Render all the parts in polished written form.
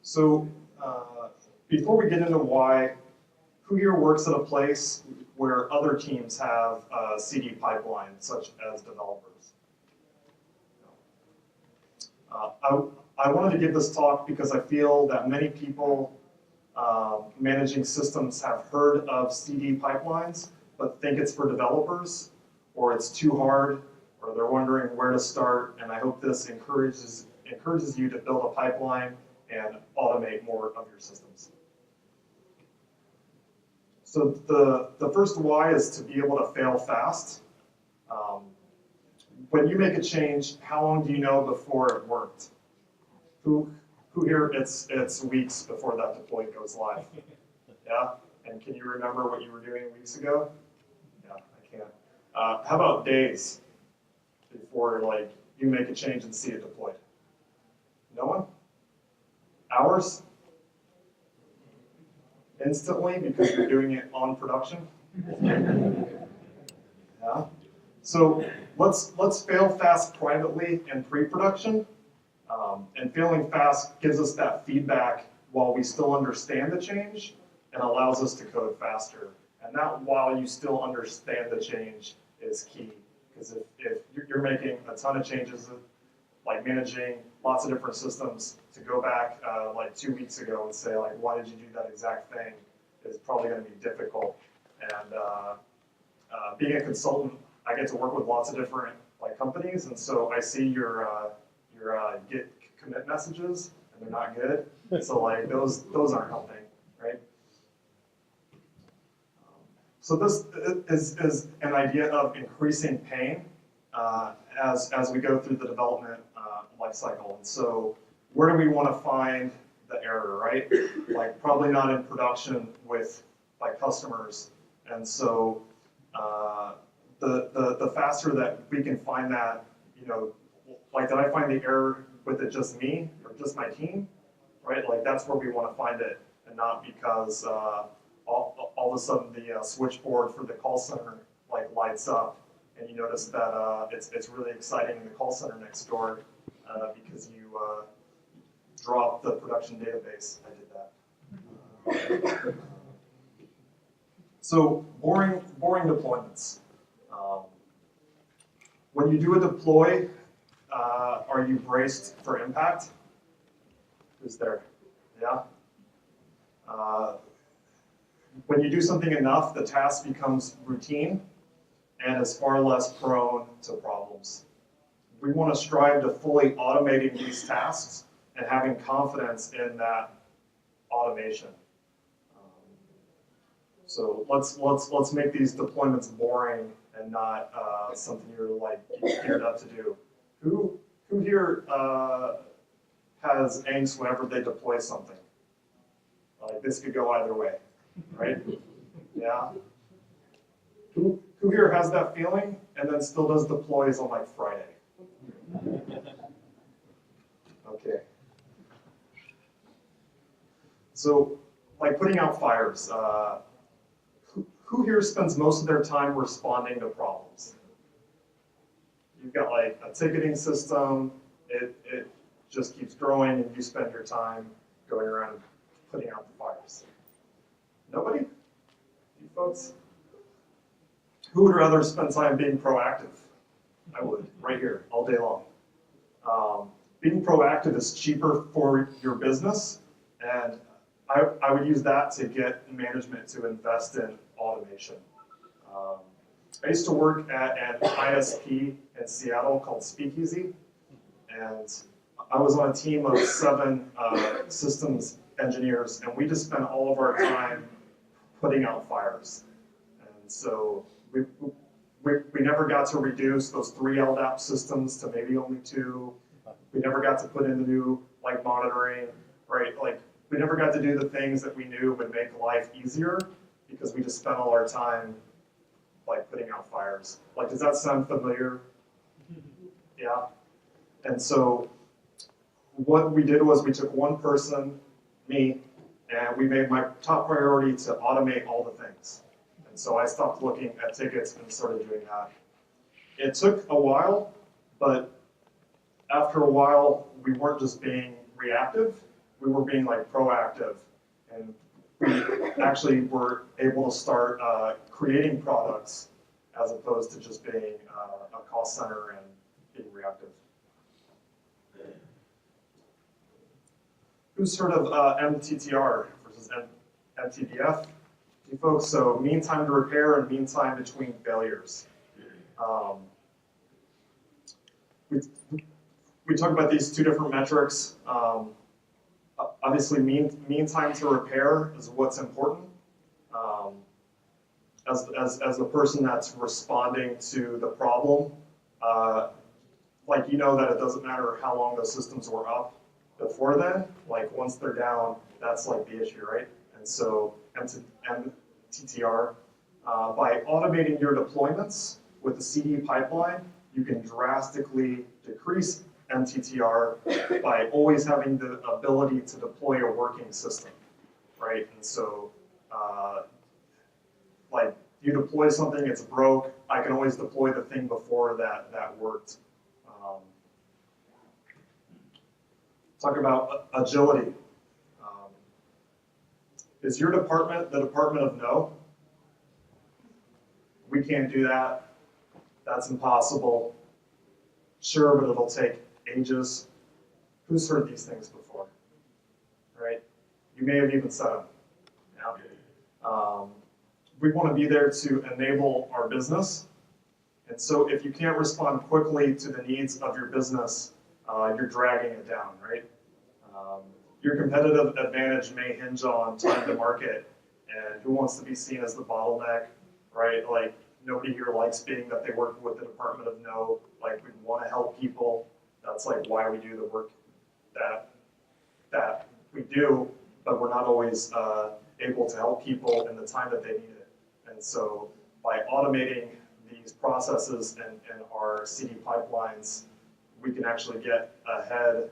So before we get into why, who here works at a place where other teams have CD pipelines, such as developers? I wanted to give this talk because I feel that many people managing systems have heard of CD pipelines, but think it's for developers, or it's too hard, or they're wondering where to start. And I hope this encourages you to build a pipeline and automate more of your systems. So the first why is to be able to fail fast. When you make a change, how long do you know before it worked? Who here, it's weeks before that deploy goes live? Yeah? And can you remember what you were doing weeks ago? Yeah, I can't. How about days before you make a change and see it deployed? No one? Hours? Instantly because you're doing it on production? Yeah. So let's fail fast privately in pre-production. And failing fast gives us that feedback while we still understand the change and allows us to code faster. And that while you still understand the change is key. Because if you're making a ton of changes, like managing lots of different systems, to go back like 2 weeks ago and say, like, why did you do that exact thing, is probably going to be difficult. And being a consultant, I get to work with lots of different companies, and so I see your Git commit messages, and they're not good. So those aren't helping, right? So this is an idea of increasing pain as we go through the development life cycle. And so where do we want to find the error, right? Probably not in production with customers. And so the faster that we can find that, did I find the error with it just me or just my team, right? That's where we want to find it, and not because all of a sudden the switchboard for the call center lights up, and you notice that it's really exciting in the call center next door because you dropped the production database. I did that. So boring deployments. When you do a deploy, are you braced for impact? Who's there? Yeah? When you do something enough, the task becomes routine and is far less prone to problems. We want to strive to fully automating these tasks and having confidence in that automation. So let's make these deployments boring and not something you're geared up to do. Who here has angst whenever they deploy something? This could go either way, right? Yeah. Who here has that feeling and then still does deploys on Friday? Okay. So putting out fires. Who here spends most of their time responding to problems? You've got a ticketing system, it just keeps growing, and you spend your time going around putting out the fires. Nobody? You folks? Who would rather spend time being proactive? I would, right here, all day long. Being proactive is cheaper for your business, and I would use that to get management to invest in automation. I used to work at an ISP in Seattle called Speakeasy, and I was on a team of 7 systems engineers, and we just spent all of our time putting out fires. And so we never got to reduce those 3 LDAP systems to maybe only 2. We never got to put in the new monitoring, right? We never got to do the things that we knew would make life easier because we just spent all our time putting out fires. Does that sound familiar? Yeah. And so what we did was we took one person, me, and we made my top priority to automate all the things. And so I stopped looking at tickets and started doing that. It took a while, but after a while, we weren't just being reactive. we were being like proactive, and we actually were able to start creating products as opposed to just being a call center and being reactive. Who's heard of MTTR versus MTBF? You folks, so mean time to repair and mean time between failures. We talk about these two different metrics. Obviously, mean time to repair is what's important. As the person that's responding to the problem, like you know that it doesn't matter how long those systems were up before then. Like once they're down, that's like the issue, right? And so MTTR, by automating your deployments with the CD pipeline, you can drastically decrease MTTR by always having the ability to deploy a working system, right? And so, like, you deploy something, it's broke, I can always deploy the thing before that worked. Talk about agility. Is your department the department of no? We can't do that. That's impossible. Sure, but it'll take ages. Who's heard these things before? Right? You may have even said them. Yeah. We want to be there to enable our business. And so if you can't respond quickly to the needs of your business, you're dragging it down, right? Your competitive advantage may hinge on time to market and who wants to be seen as the bottleneck, right? Like nobody here likes being that they work with the Department of No. Like we want to help people. That's like why we do the work that we do, but we're not always able to help people in the time that they need it. And so by automating these processes and our CD pipelines, we can actually get ahead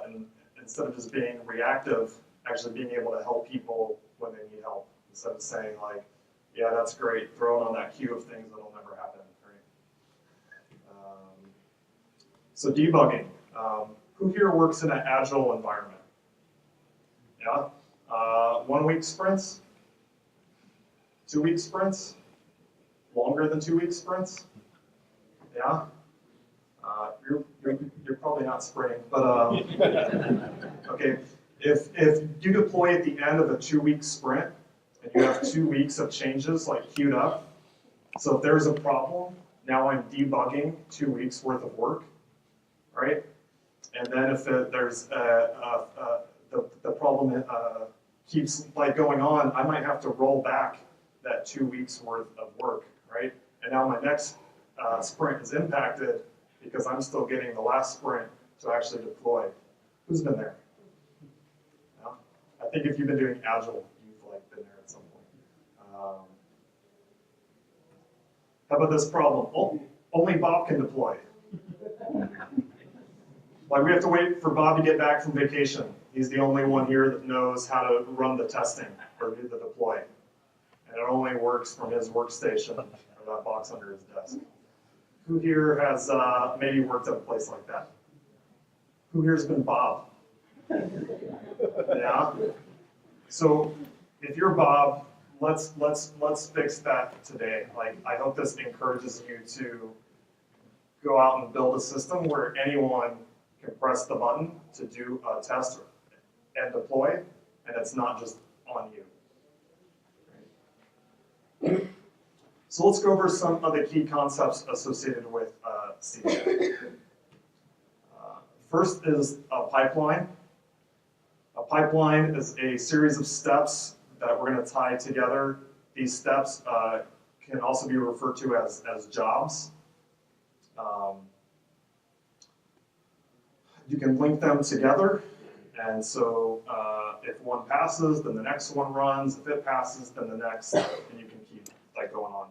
and instead of just being reactive, actually being able to help people when they need help. Instead of saying like, yeah, that's great, throw it on that queue of things that'll never happen, right? So debugging. Who here works in an agile environment? Yeah? 1 week sprints? 2 week sprints? Longer than 2 week sprints? Yeah? You're probably not sprinting, but okay. If you deploy at the end of a 2 week sprint and you have 2 weeks of changes like queued up, so if there's a problem, now I'm debugging 2 weeks worth of work, right? And then if there's the problem keeps like going on, I might have to roll back that 2 weeks worth of work, right? And now my next sprint is impacted because I'm still getting the last sprint to actually deploy. Who's been there? Yeah? I think if you've been doing Agile, you've like been there at some point. How about this problem? Oh, only Bob can deploy. Like we have to wait for Bob to get back from vacation. He's the only one here that knows how to run the testing or do the deploy. And it only works from his workstation or that box under his desk. Who here has maybe worked at a place like that? Who here's been Bob? Yeah. So if you're Bob, let's fix that today. Like I hope this encourages you to go out and build a system where anyone can press the button to do a test and deploy, and it's not just on you. Right? So let's go over some of the key concepts associated with CD. First is a pipeline. A pipeline is a series of steps that we're going to tie together. These steps can also be referred to as jobs. You can link them together, and so if one passes, then the next one runs. If it passes, then the next, and you can keep like going on.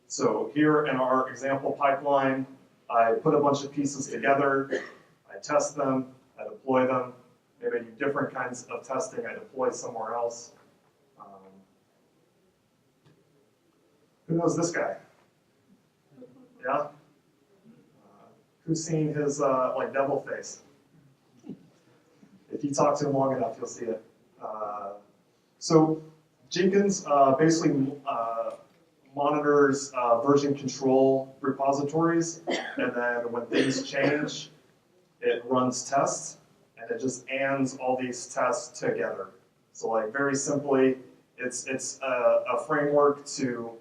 So here in our example pipeline, I put a bunch of pieces together, I test them, I deploy them. Maybe I do different kinds of testing, I deploy somewhere else. Who knows this guy? Yeah? Who's seen his like devil face? If you talk to him long enough, you'll see it. So Jenkins basically monitors version control repositories, and then when things change, it runs tests, and it just ands all these tests together. So like very simply, it's a framework to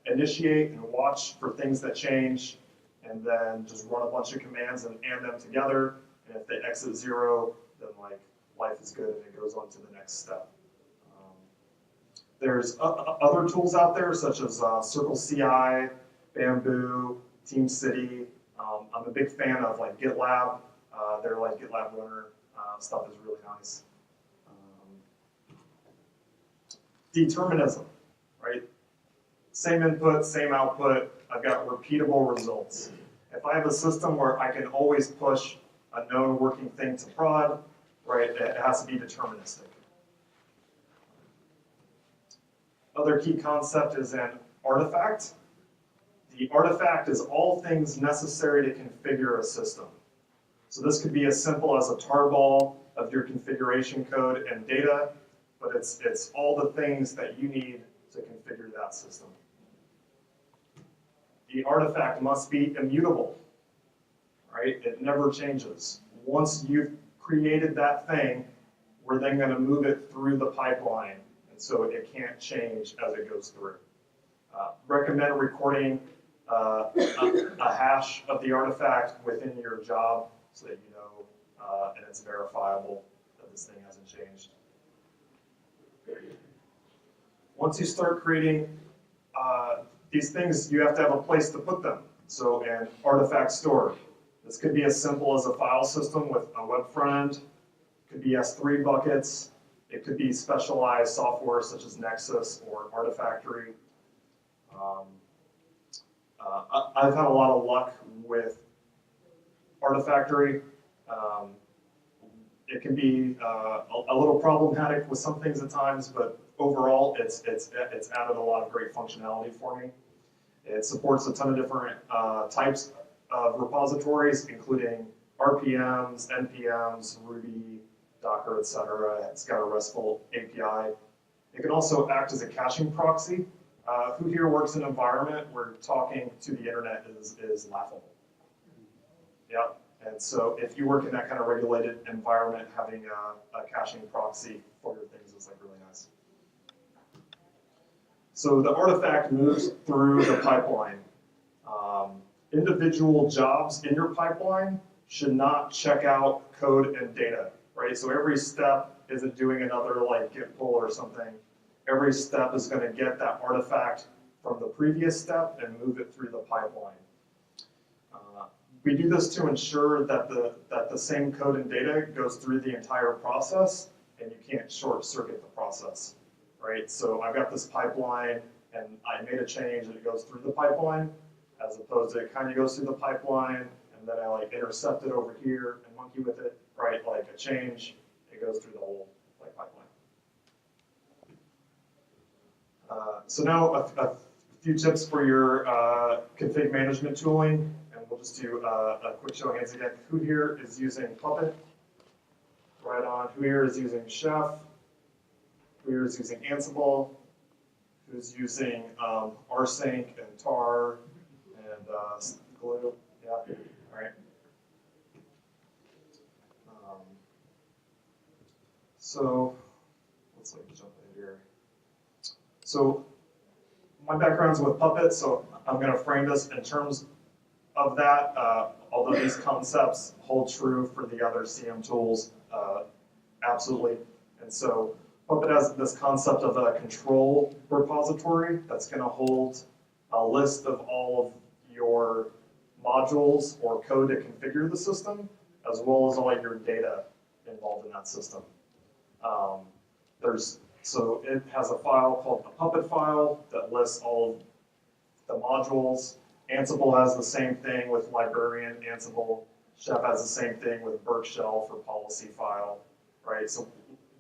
initiate and watch for things that change, and then just run a bunch of commands and and them together. And if they exit 0, then like life is good and it goes on to the next step. There's other tools out there such as Circle CI, Bamboo, TeamCity. I'm a big fan of like GitLab. Their like GitLab runner stuff is really nice. Determinism, right? Same input, same output. I've got repeatable results. If I have a system where I can always push a known working thing to prod, right, it has to be deterministic. Other key concept is an artifact. The artifact is all things necessary to configure a system. So this could be as simple as a tarball of your configuration code and data, but it's all the things that you need to configure that system. The artifact must be immutable, right? It never changes. Once you've created that thing, we're then going to move it through the pipeline, and so it can't change as it goes through. Recommend recording a hash of the artifact within your job so that you know and it's verifiable that this thing hasn't changed. Once you start creating these things, you have to have a place to put them. So an artifact store. This could be as simple as a file system with a web front end. It could be S3 buckets. It could be specialized software such as Nexus or Artifactory. I've had a lot of luck with Artifactory. It can be a little problematic with some things at times, but overall, it's added a lot of great functionality for me. It supports a ton of different types of repositories, including RPMs, NPMs, Ruby, Docker, etc. It's got a RESTful API. It can also act as a caching proxy. Who here works in an environment where talking to the internet is laughable? Yeah. And so if you work in that kind of regulated environment, having a caching proxy for your things is like really nice. So the artifact moves through the pipeline. Individual jobs in your pipeline should not check out code and data, right? So every step isn't doing another like git pull or something. Every step is going to get that artifact from the previous step and move it through the pipeline. We do this to ensure that the same code and data goes through the entire process, and you can't short circuit the process, right? So I've got this pipeline, and I made a change, and it goes through the pipeline, as opposed to it kind of goes through the pipeline, and then I like intercept it over here and monkey with it, right? Like a change, it goes through the whole like pipeline. So now a few tips for your config management tooling. We'll just do a quick show of hands again. Who here is using Puppet? Right on. Who here is using Chef? Who here is using Ansible? Who's using rsync and tar and glue? Yeah. All right. So let's like jump in here. So my background's with Puppet, so I'm going to frame this in terms of that, although these concepts hold true for the other CM tools, absolutely. And so Puppet has this concept of a control repository that's going to hold a list of all of your modules or code to configure the system, as well as all of your data involved in that system. So it has a file called a Puppet file that lists all of the modules. Ansible has the same thing with librarian Ansible. Chef has the same thing with Burke Shell for policy file, right? So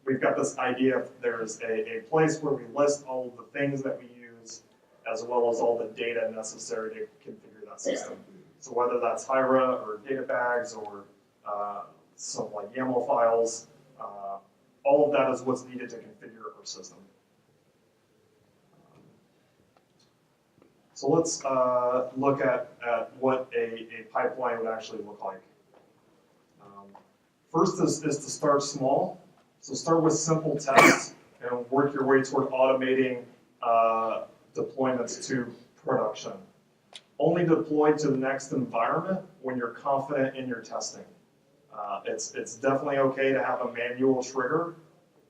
we've got this idea of there's a place where we list all of the things that we use, as well as all the data necessary to configure that system. So whether that's Hyra or Databags or some like YAML files. All of that is what's needed to configure our system. So let's look at what a pipeline would actually look like. First is to start small. So start with simple tests and work your way toward automating deployments to production. Only deploy to the next environment when you're confident in your testing. It's definitely okay to have a manual trigger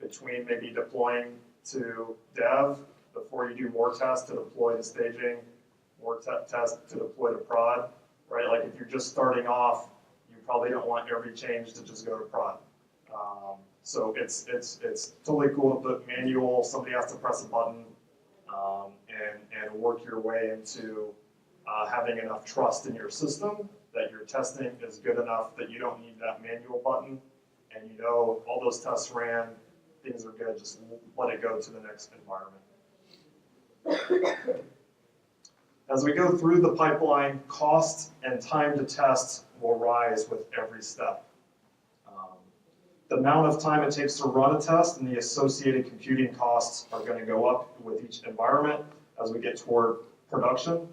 between maybe deploying to dev before you do more tests to deploy to staging, more tests to deploy to prod, right? Like if you're just starting off, you probably don't want every change to just go to prod. So it's totally cool to put manual, somebody has to press a button and work your way into having enough trust in your system that your testing is good enough that you don't need that manual button, and you know all those tests ran, things are good, just let it go to the next environment. As we go through the pipeline, cost and time to test will rise with every step. The amount of time it takes to run a test and the associated computing costs are going to go up with each environment as we get toward production.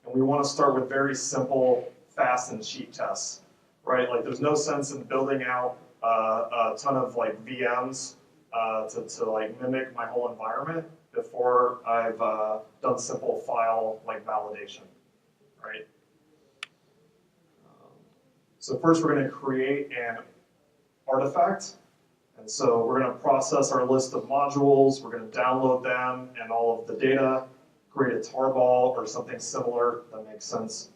And we want to start with very simple, fast and cheap tests, right? Like there's no sense in building out a ton of like VMs to like mimic my whole environment before I've done simple file like validation, right? So first we're going to create an artifact. And so we're going to process our list of modules, we're going to download them and all of the data, create a tarball or something similar that makes sense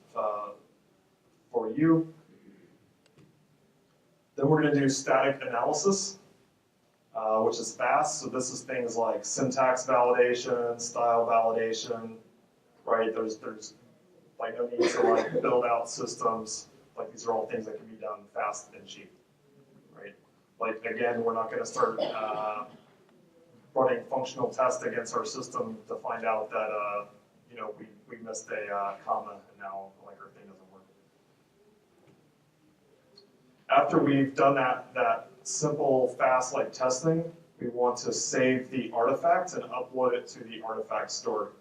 for you. Then we're going to do static analysis, which is fast. So this is things like syntax validation, style validation, right? There's like no need to like build out systems. Like these are all things that can be done fast and cheap, right? Like again, we're not going to start running functional tests against our system to find out that you know we missed a comma and now like our thing doesn't work. After we've done that simple fast like testing, we want to save the artifact and upload it to the artifact store.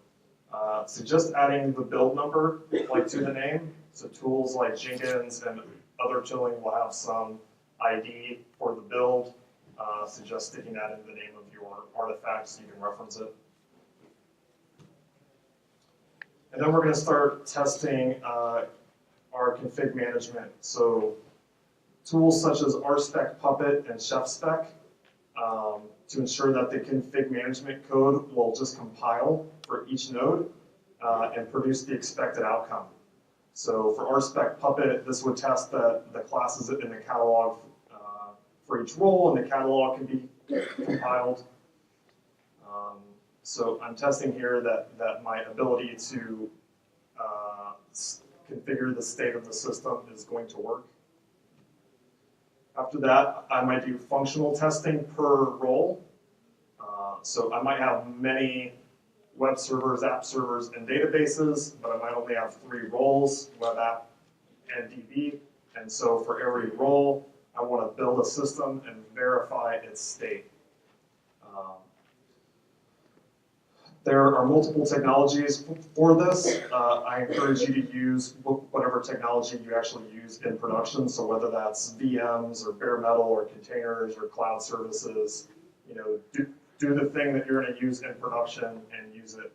So just adding the build number like to the name. So tools like Jenkins and other tooling will have some ID for the build. So just sticking that in the name of your artifact so you can reference it. And then we're going to start testing our config management. So tools such as RSpec, Puppet, and ChefSpec to ensure that the config management code will just compile for each node and produce the expected outcome. So for RSpec Puppet, this would test the classes in the catalog for each role, and the catalog can be compiled. So I'm testing here that my ability to configure the state of the system is going to work. After that, I might do functional testing per role. So I might have many web servers, app servers, and databases, but I might only have 3 roles, web app and DB. And so for every role, I want to build a system and verify its state. There are multiple technologies for this. I encourage you to use whatever technology you actually use in production. So whether that's VMs or bare metal or containers or cloud services, you know, do the thing that you're going to use in production and use it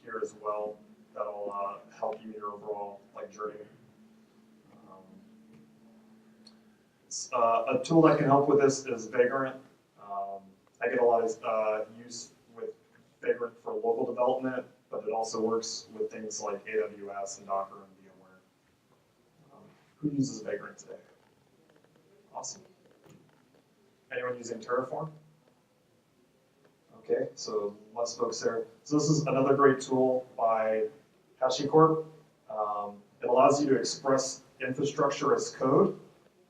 here as well. That'll help you in your overall like journey. A tool that can help with this is Vagrant. I get a lot of use with Vagrant for local development, but it also works with things like AWS and Docker and VMware. Who uses Vagrant today? Awesome. Anyone using Terraform? Okay, so less folks there. So this is another great tool by HashiCorp. It allows you to express infrastructure as code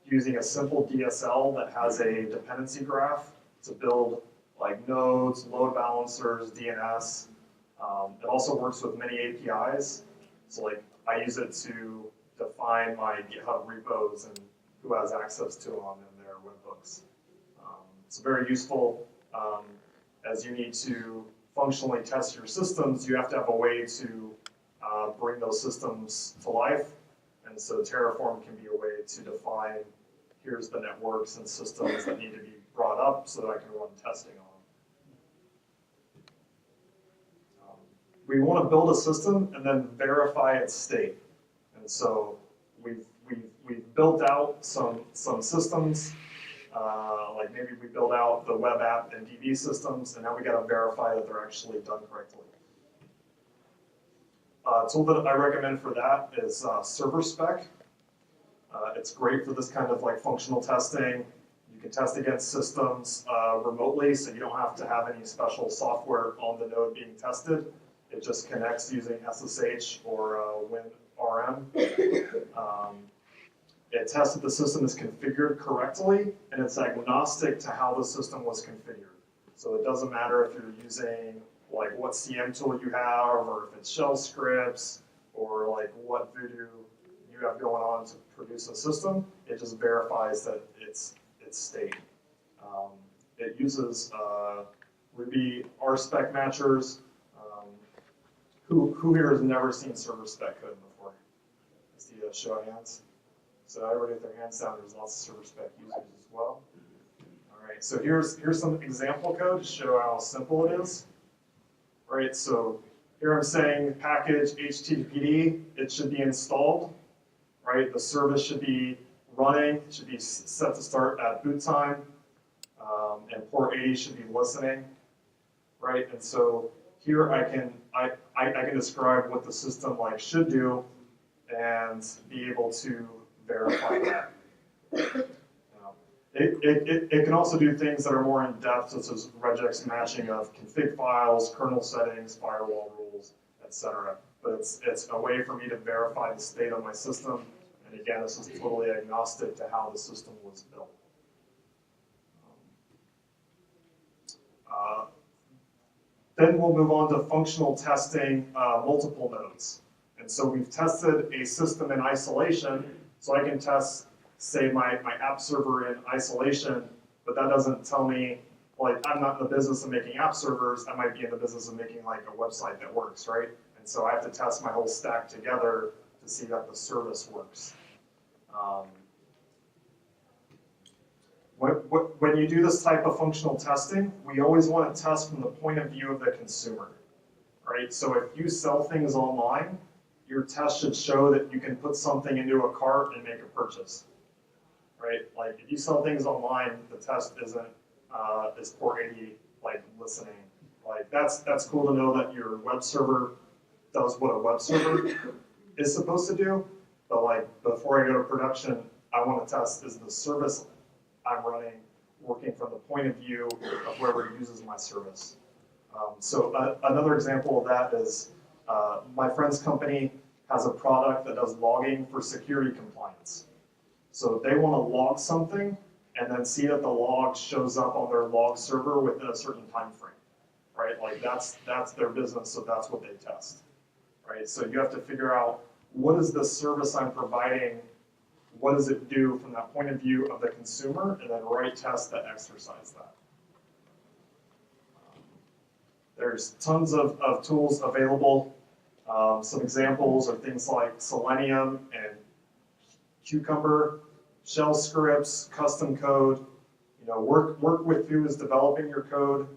using a simple DSL that has a dependency graph to build like nodes, load balancers, DNS. It also works with many APIs. So like I use it to define my GitHub repos and who has access to them and their It's very useful as you need to functionally test your systems. You have to have a way to bring those systems to life. And so Terraform can be a way to define, here's the networks and systems that need to be brought up so that I can run testing on them. We want to build a system and then verify its state. And so we've built out some systems, like maybe we build out the web app and DB systems, and now we got to verify that they're actually done correctly. A tool that I recommend for that is ServerSpec. It's great for this kind of like functional testing. You can test against systems remotely, so you don't have to have any special software on the node being tested. It just connects using SSH or WinRM. It tests that the system is configured correctly, and it's agnostic to how the system was configured. So it doesn't matter if you're using like what CM tool you have, or if it's shell scripts, or like what voodoo you have going on to produce a system. It just verifies that it's state. It uses Ruby RSpec matchers. Who here has never seen ServerSpec code before? I see a show of hands. So everybody with their hands down, there's lots of ServerSpec users as well. All right, so here's some example code to show how simple it is. Right, so here I'm saying package HTTPD, it should be installed. Right, the service should be running, it should be set to start at boot time, and port 80 should be listening. Right, and so here I can describe what the system like should do and be able to verify that. It can also do things that are more in depth, such as regex matching of config files, kernel settings, firewall rules, etc. But it's a way for me to verify the state of my system. And again, this is totally agnostic to how the system was built. Then we'll move on to functional testing multiple nodes. And so we've tested a system in isolation, so I can test, say, my app server in isolation, but that doesn't tell me, like, I'm not in the business of making app servers, I might be in the business of making like a website that works, right? And so I have to test my whole stack together to see that the service works. When you do this type of functional testing, we always want to test from the point of view of the consumer, right? So if you sell things online, your test should show that you can put something into a cart and make a purchase, right? Like if you sell things online, the test isn't is port 80 like listening. Like that's cool to know that your web server does what a web server is supposed to do, but like before I go to production, I want to test is the service I'm running working from the point of view of whoever uses my service. So another example of that is my friend's company has a product that does logging for security compliance. So they want to log something and then see that the log shows up on their log server within a certain time frame, right? Like that's their business, so that's what they test, right? So you have to figure out what is the service I'm providing, what does it do from that point of view of the consumer, and then write tests that exercise that. There's tons of tools available. Some examples are things like Selenium and Cucumber, shell scripts, custom code. You know, work with who is developing your code.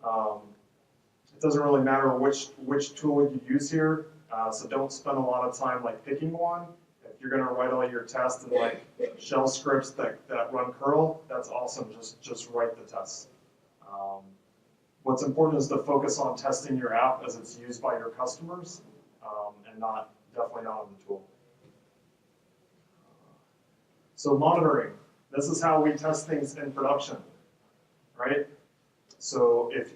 It doesn't really matter which tool you use here, so don't spend a lot of time like picking one. If you're going to write all your tests in like shell scripts that run curl, that's awesome. Just write the tests. What's important is to focus on testing your app as it's used by your customers, and definitely not on the tool. So monitoring. This is how we test things in production, right? So if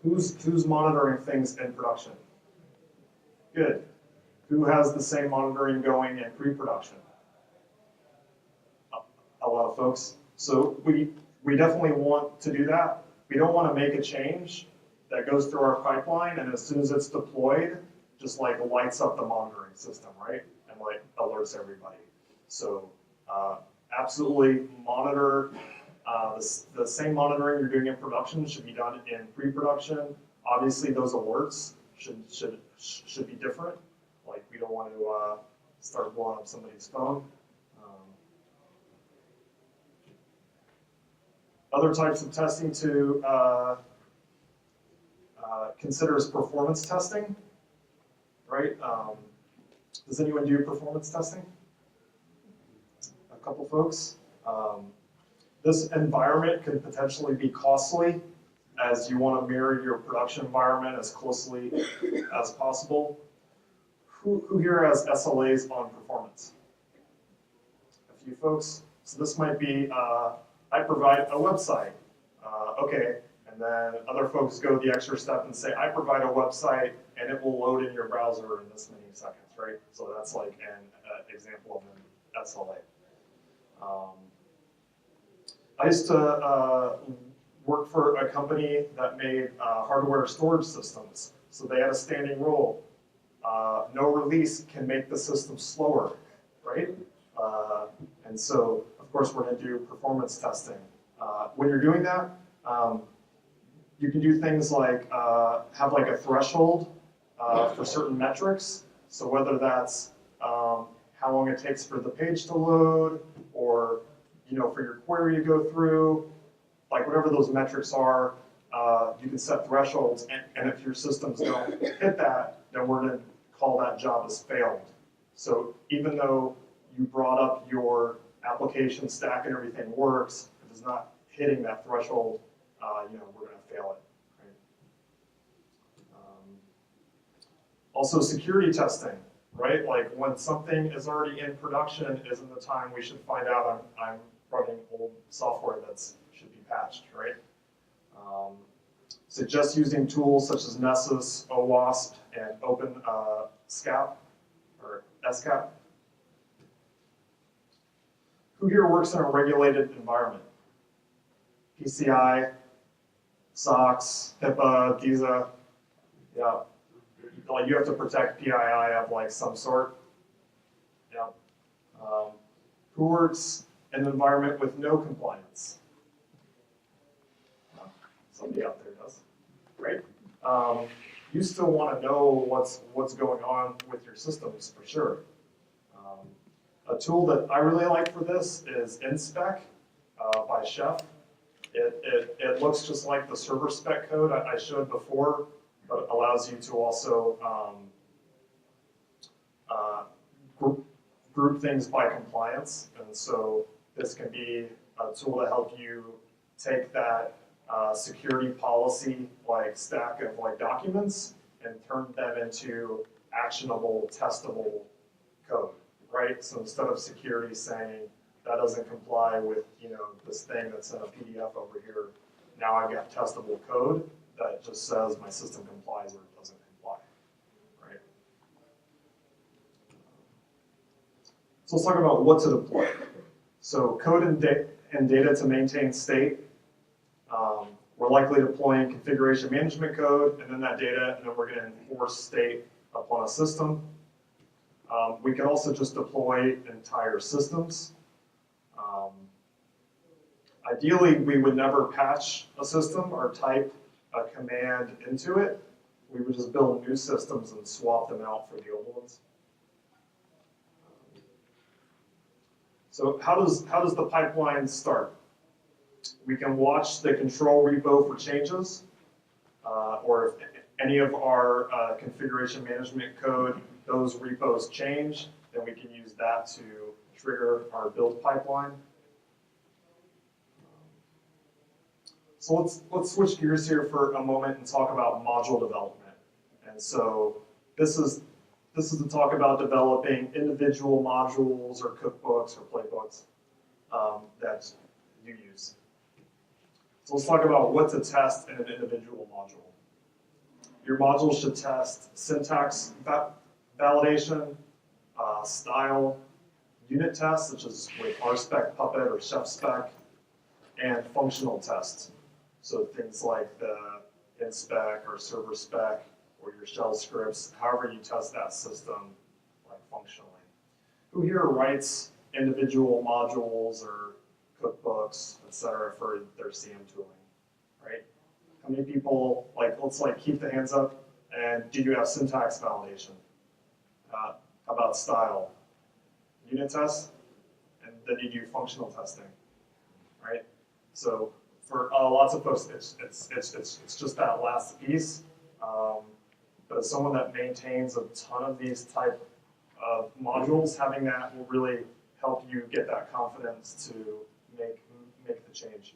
who's monitoring things in production? Good. Who has the same monitoring going in pre-production? A lot of folks. So we definitely want to do that. We don't want to make a change that goes through our pipeline, and as soon as it's deployed, just like lights up the monitoring system, right? And like alerts everybody. So absolutely monitor The same monitoring you're doing in production should be done in pre-production. Obviously, those alerts should be different. Like, we don't want to start blowing up somebody's phone. Other types of testing to consider is performance testing, right? Does anyone do performance testing? A couple folks. This environment could potentially be costly, as you want to mirror your production environment as closely as possible. Who here has SLAs on performance? A few folks. So this might be, I provide a website. Okay, and then other folks go the extra step and say, I provide a website and it will load in your browser in this many seconds, right? So that's like an example of an SLA. I used to work for a company that made hardware storage systems. So they had a standing rule. No release can make the system slower, right? And so, of course, we're going to do performance testing. When you're doing that, you can do things like have like a threshold for certain metrics. So whether that's how long it takes for the page to load, or for your query to go through, like whatever those metrics are, you can set thresholds. And if your systems don't hit that, then we're going to call that job as failed. So even though you brought up your application stack and everything works, if it's not hitting that threshold, we're going to fail it. Right? Also, security testing, right? Like when something is already in production, isn't the time we should find out I'm running old software that should be patched, right? Suggest using tools such as Nessus, OWASP, and OpenSCAP or SCAP. Who here works in a regulated environment? PCI, SOX, HIPAA, DISA. Yeah. Like you have to protect PII of like some sort. Yeah. Who works in an environment with no compliance? Somebody out there does, right? You still want to know what's going on with your systems for sure. A tool that I really like for this is InSpec by Chef. It looks just like the ServerSpec code I showed before, but it allows you to also group things by compliance. And so this can be a tool to help you take that security policy like stack of like documents and turn them into actionable, testable code, right? So instead of security saying that doesn't comply with this thing that's in a PDF over here, now I've got testable code that just says my system complies or it doesn't comply, right? So let's talk about what to deploy. So code and data to maintain state. We're likely deploying configuration management code and then that data, and then we're going to enforce state upon a system. We can also just deploy entire systems. Ideally, we would never patch a system or type a command into it. We would just build new systems and swap them out for the old ones. So how does the pipeline start? We can watch the control repo for changes, or if any of our configuration management code, those repos change, then we can use that to trigger our build pipeline. So let's switch gears here for a moment and talk about module development. And so this is to talk about developing individual modules or cookbooks or playbooks that you use. So let's talk about what to test in an individual module. Your module should test syntax validation, style, unit tests, such as with RSpec, Puppet, or ChefSpec, and functional tests. So things like the InSpec or ServerSpec or your shell scripts, however you test that system, like functionally. Who here writes individual modules or cookbooks, etc. for their CM tooling, right? How many people, let's keep the hands up, and do you have syntax validation? How about style? Unit tests? And then you do functional testing, right? So for lots of folks, it's just that last piece. But as someone that maintains a ton of these type of modules, having that will really help you get that confidence to make the change.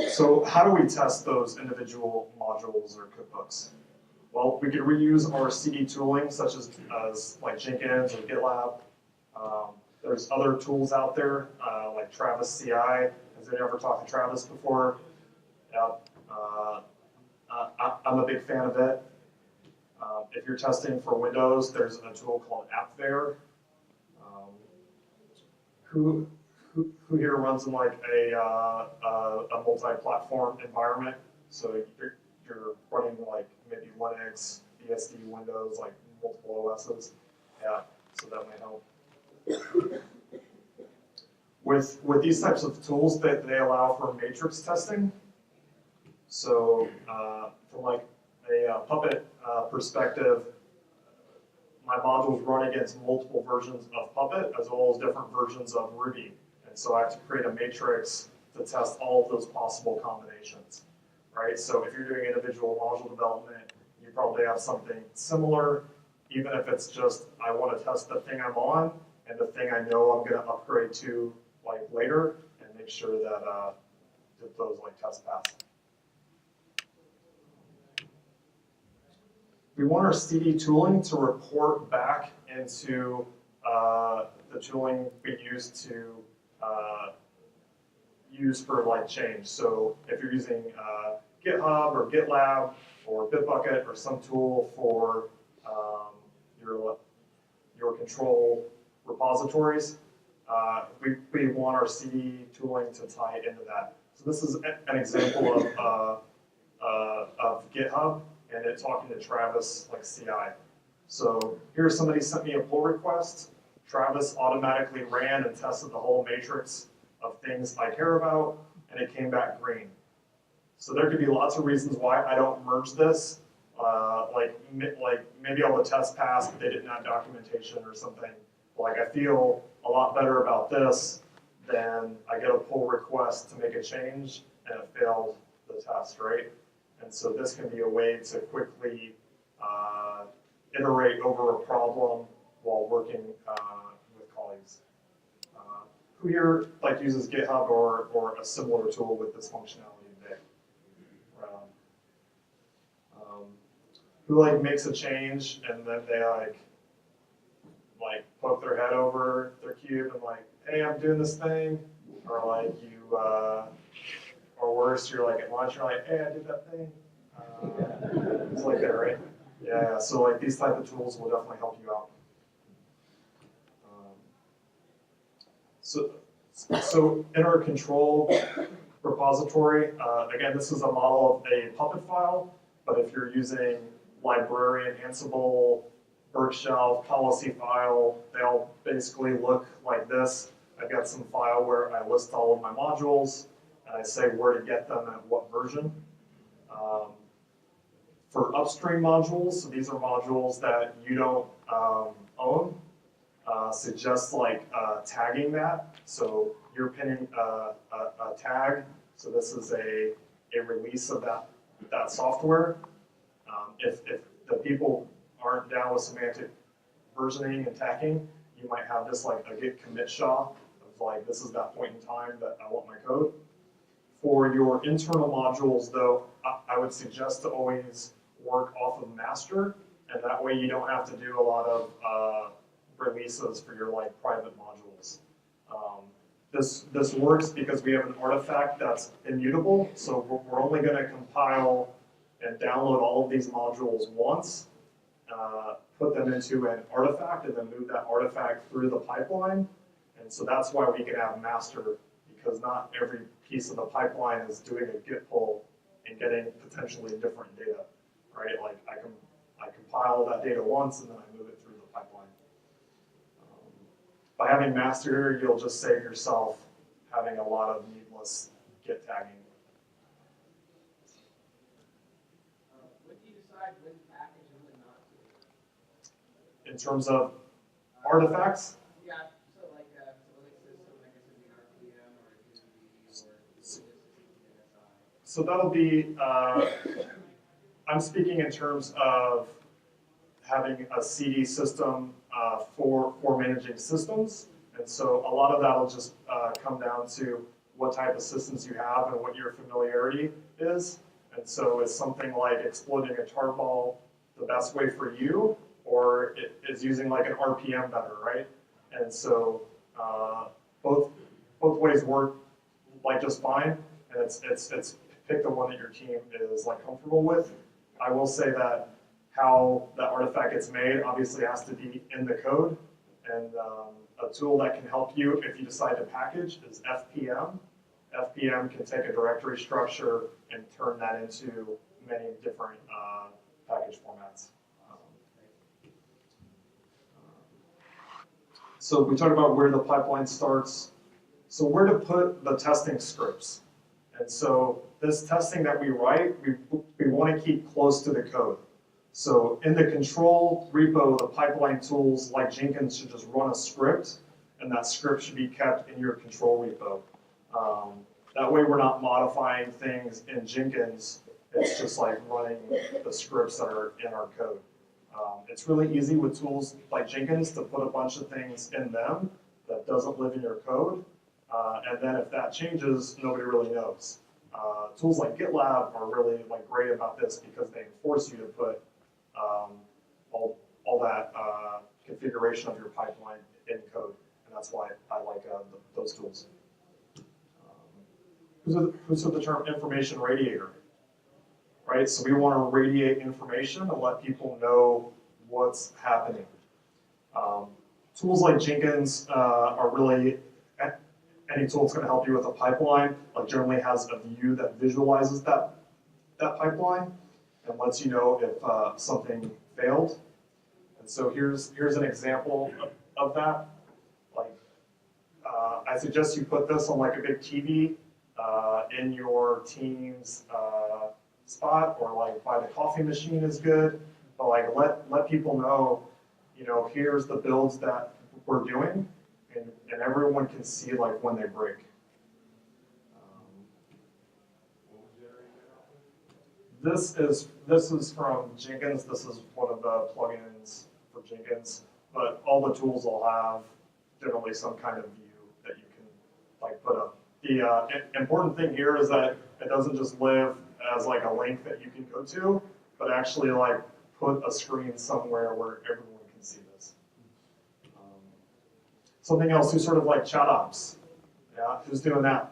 So how do we test those individual modules or cookbooks? Well, we could reuse our CD tooling, such as like Jenkins or GitLab. There's other tools out there, like Travis CI. Has anyone ever talked to Travis before? Yeah. I'm a big fan of it. If you're testing for Windows, there's a tool called AppVeyor. Who here runs in like a multi-platform environment? So you're running like maybe Linux, BSD, Windows, like multiple OSs. Yeah, so that might help. With these types of tools, they allow for matrix testing. So from like a Puppet perspective, my modules run against multiple versions of Puppet as well as different versions of Ruby. And so I have to create a matrix to test all of those possible combinations, right? So if you're doing individual module development, you probably have something similar, even if it's just, I want to test the thing I'm on and the thing I know I'm going to upgrade to like later and make sure that those like test pass. We want our CD tooling to report back into the tooling we use to use for like change. So if you're using GitHub or GitLab or Bitbucket or some tool for your control repositories, we want our CD tooling to tie into that. So this is an example of GitHub. And it's talking to Travis like CI. So here somebody sent me a pull request. Travis automatically ran and tested the whole matrix of things I care about, and it came back green. So there could be lots of reasons why I don't merge this. Like maybe all the tests passed, but they didn't have documentation or something. Like I feel a lot better about this than I get a pull request to make a change and it failed the test, right? And so this can be a way to quickly iterate over a problem while working with colleagues. Who here like uses GitHub or a similar tool with this functionality today? Who like makes a change and then they like poke their head over their cube and like, hey, I'm doing this thing, or like you. Or worse, you're like at lunch, you're like, hey, I did that thing. It's like that, right? Yeah, so like these type of tools will definitely help you out. So in our control repository, again, this is a model of a Puppet file, but if you're using Librarian, Ansible, Bergshelf, policy file, they all basically look like this. I've got some file where I list all of my modules, and I say where to get them at what version. For upstream modules, so these are modules that you don't own, suggest like tagging that. So you're pinning a tag. So this is a release of that software. If the people aren't down with semantic versioning and tagging, you might have this like a git commit SHA of like this is that point in time that I want my code. For your internal modules, though, I would suggest to always work off of master, and that way you don't have to do a lot of releases for your like private modules. This works because we have an artifact that's immutable, so we're only going to compile and download all of these modules once, put them into an artifact, and then move that artifact through the pipeline. And so that's why we can have master, because not every piece of the pipeline is doing a git pull and getting potentially different data, right? Like I compile that data once and then I move it through the pipeline. by having master here, you'll just save yourself having a lot of needless Git tagging. When do you decide when to package and when not to? In terms of artifacts? Yeah, so like a Linux system, like I said, the RPM or a DB or NSI. So that'll be, I'm speaking in terms of having a CD system for managing systems. And so a lot of that will just come down to what type of systems you have and what your familiarity is. And so is something like exploiting a tarball the best way for you, or is using like an RPM better, right? And so both ways work like just fine, and it's pick the one that your team is like comfortable with. I will say that how that artifact gets made obviously has to be in the code, and a tool that can help you if you decide to package is FPM. FPM can take a directory structure and turn that into many different package formats. So we talked about where the pipeline starts. So where to put the testing scripts. And so this testing that we write, we want to keep close to the code. So in the control repo, the pipeline tools like Jenkins should just run a script, and that script should be kept in your control repo. That way we're not modifying things in Jenkins. It's just like running the scripts that are in our code. It's really easy with tools like Jenkins to put a bunch of things in them that doesn't live in your code. And then if that changes, nobody really knows. Tools like GitLab are really like great about this because they force you to put all that configuration of your pipeline in code. And that's why I like those tools. Who's with the term information radiator? Right, so we want to radiate information and let people know what's happening. Tools like Jenkins are really, any tool that's going to help you with a pipeline, like generally has a view that visualizes that pipeline and lets you know if something failed. And so here's an example of that. Like, I suggest you put this on like a big TV in your team's spot, or like by the coffee machine is good, but like let people know, you know, here's the builds that we're doing, and everyone can see like when they break. This is from Jenkins. This is one of the plugins for Jenkins, but all the tools will have generally some kind of view that you can like put up. The important thing here is that it doesn't just live as like a link that you can go to, but actually like put a screen somewhere where everyone can see this. Something else, who's sort of like chat ops? Yeah, who's doing that?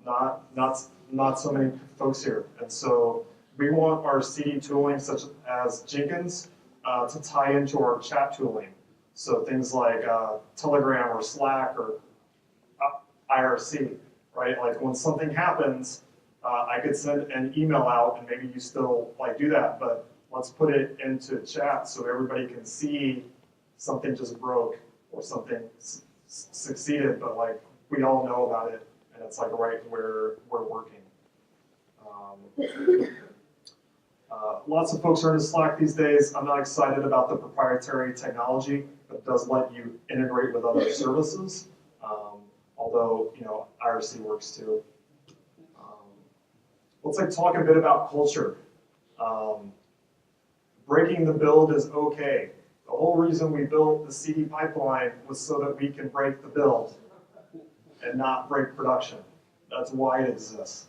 Not so many folks here. And so we want our CD tooling, such as Jenkins, to tie into our chat tooling. So things like Telegram or Slack or IRC, right? Like when something happens, I could send an email out, and maybe you still like do that, but let's put it into chat so everybody can see something just broke or something succeeded, but like we all know about it, and it's like right where we're working. Lots of folks are in Slack these days. I'm not excited about the proprietary technology, but it does let you integrate with other services. Although, you know, IRC works too. Let's like talk a bit about culture. Breaking the build is okay. The whole reason we built the CD pipeline was so that we can break the build and not break production. That's why it exists.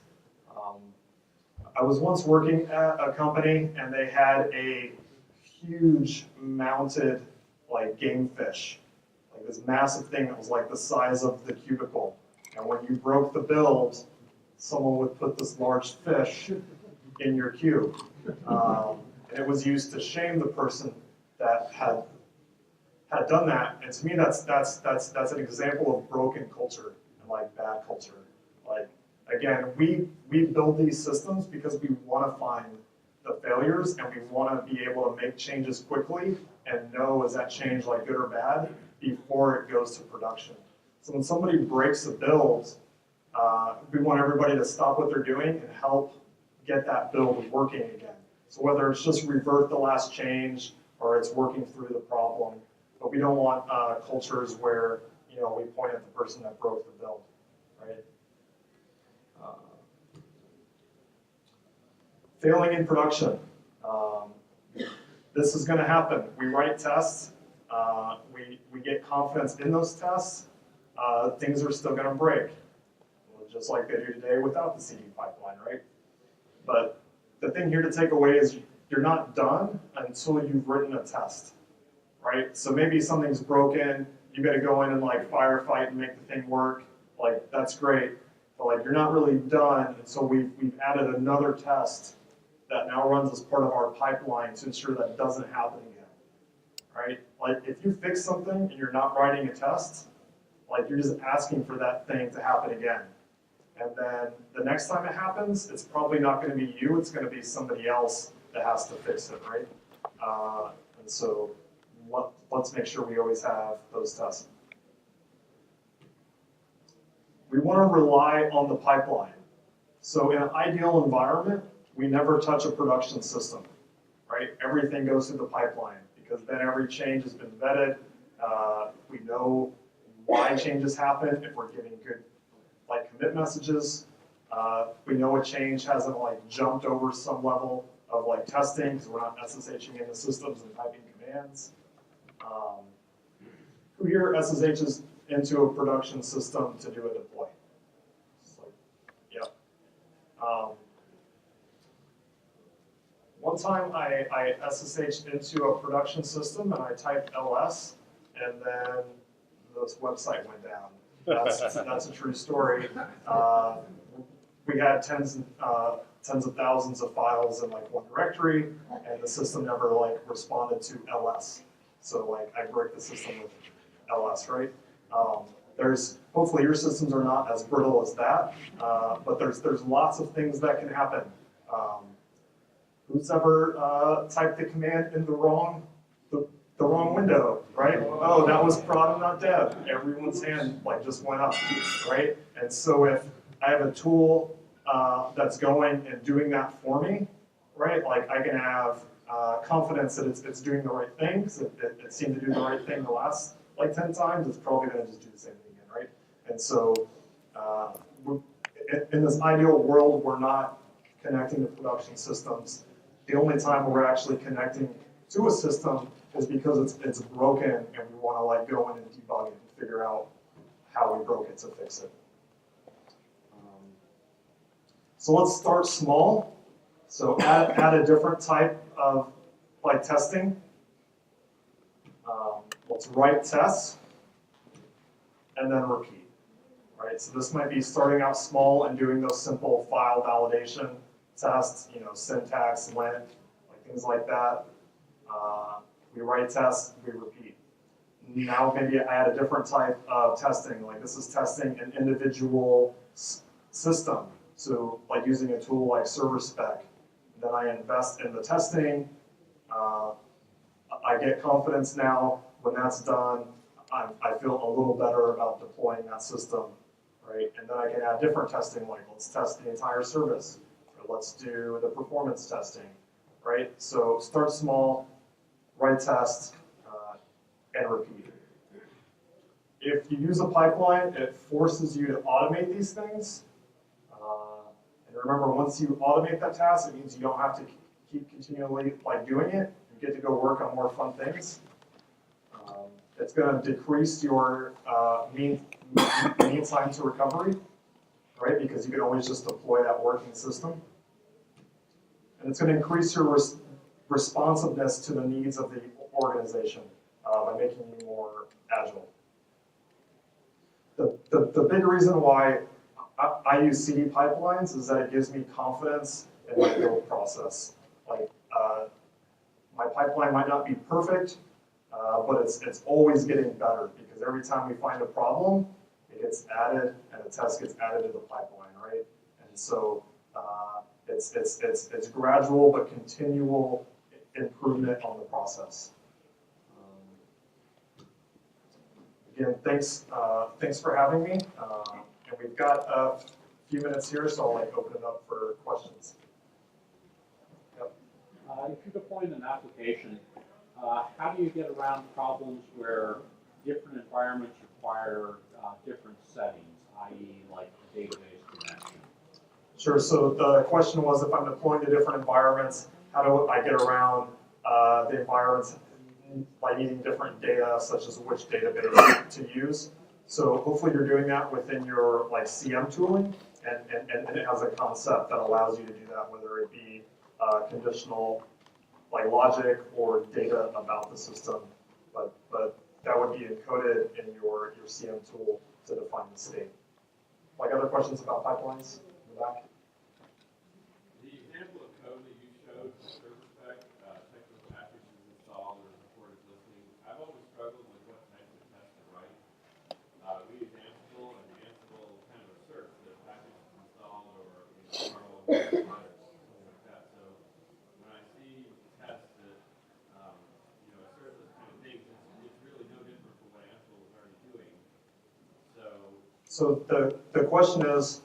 I was once working at a company, and they had a huge mounted like game fish, like this massive thing that was like the size of the cubicle. And when you broke the build, someone would put this large fish in your queue. And it was used to shame the person that had done that. And to me, that's an example of broken culture and like bad culture. Like, again, we build these systems because we want to find the failures, and we want to be able to make changes quickly and know, is that change like good or bad? before it goes to production. So when somebody breaks a build, we want everybody to stop what they're doing and help get that build working again. So whether it's just revert the last change or it's working through the problem, but we don't want cultures where we point at the person that broke the build, right? Failing in production. This is going to happen. We write tests. We get confidence in those tests. Things are still going to break, just like they do today without the CD pipeline, right? But the thing here to take away is you're not done until you've written a test, right? So maybe something's broken. You got to go in and like firefight and make the thing work. Like that's great, but like you're not really done until we've added another test that now runs as part of our pipeline to ensure that doesn't happen again, right? Like if you fix something and you're not writing a test, like you're just asking for that thing to happen again. And then the next time it happens, it's probably not going to be you, it's going to be somebody else that has to fix it, right? And so let's make sure we always have those tests. We want to rely on the pipeline. So in an ideal environment, we never touch a production system, right? Everything goes through the pipeline because then every change has been vetted. We know why changes happen if we're getting good commit messages. We know a change hasn't jumped over some level of testing because we're not SSHing in the systems and typing commands. Who here SSHs into a production system to do a deploy? Yep. One time I SSH'd into a production system and I typed ls and then this website went down. That's a true story. We had tens of thousands of files in one directory, and the system never responded to ls. So I break the system with ls, right? Hopefully your systems are not as brittle as that, but there's lots of things that can happen. Who's ever typed the command in the wrong window, right? Oh, that was prod and not dev. Everyone's hand just went up, right? And so if I have a tool that's going and doing that for me, right? I can have confidence that it's doing the right thing, because it seemed to do the right thing the last 10 times. It's probably going to just do the same thing again, right? And so in this ideal world, we're not connecting to production systems. The only time we're actually connecting to a system is because it's broken and we want to go in and debug it and figure out how we broke it to fix it. So let's start small. So add a different type of testing. Let's write tests and then repeat. Right? So this might be starting out small and doing those simple file validation tests, syntax, lint, things like that. We write tests, we repeat. Now maybe I add a different type of testing, this is testing an individual system. So using a tool like ServerSpec. Then I invest in the testing. I get confidence now. When that's done, I feel a little better about deploying that system, right? And then I can add different testing, let's test the entire service, or let's do the performance testing, right? So start small, write test, and repeat. If you use a pipeline, it forces you to automate these things. And remember, once you automate that task, it means you don't have to keep continually doing it. You get to go work on more fun things. It's going to decrease your mean time to recovery, right? Because you can always just deploy that working system. And it's going to increase your responsiveness to the needs of the organization by making you more agile. The big reason why I use CD pipelines is that it gives me confidence in my build process. My pipeline might not be perfect, but it's always getting better because every time we find a problem, it gets added and a test gets added to the pipeline, right? And so it's gradual but continual improvement on the process. Again, thanks for having me. And we've got a few minutes here, so I'll like open it up for questions. Yep. If you're deploying an application, how do you get around problems where different environments require different settings, i.e. like a database connection? Sure, so the question was if I'm deploying to different environments, how do I get around the environments by needing different data, such as which database to use. So hopefully you're doing that within your like CM tooling, and it has a concept that allows you to do that, whether it be conditional like logic or data about the system. But that would be encoded in your CM tool to define the state. Like other questions about pipelines in the back? The example of code that you showed, ServerSpec, technical packages installed or reported listening, I've always struggled with what type of test to write. We use Ansible, and Ansible kind of asserts that packages installed or normal something like that. So when I see tests that assert those kind of things, it's really no different from what Ansible was already doing. So the question is,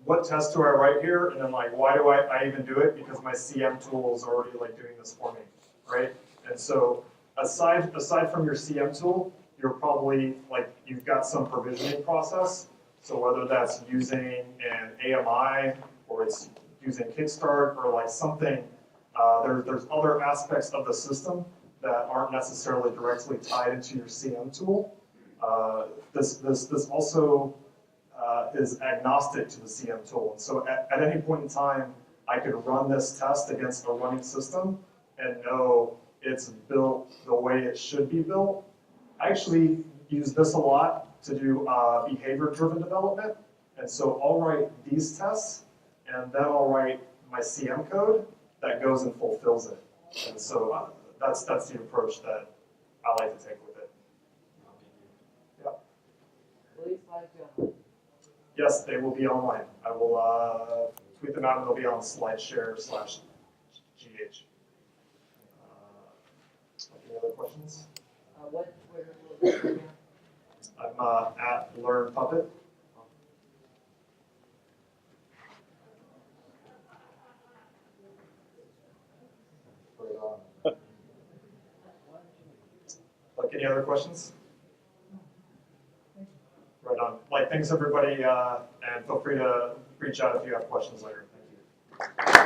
what test do I write here? And then like, why do I even do it? Because my CM tool is already like doing this for me, right? And so aside from your CM tool, you're probably like, you've got some provisioning process. So whether that's using an AMI or it's using Kickstart or like something, there's other aspects of the system that aren't necessarily directly tied into your CM tool. This also is agnostic to the CM tool. And so at any point in time, I could run this test against a running system and know it's built the way it should be built. I actually use this a lot to do behavior-driven development. And so I'll write these tests, and then I'll write my CM code that goes and fulfills it. And so that's the approach that I like to take with it. Yeah. Will these slides be online? Yes, they will be online. I will tweet them out, and they'll be on SlideShare/GH. Any other questions? What Twitter will be again? I'm at LearnPuppet. Like any other questions? Right on. Like, thanks everybody, and feel free to reach out if you have questions later. Thank you.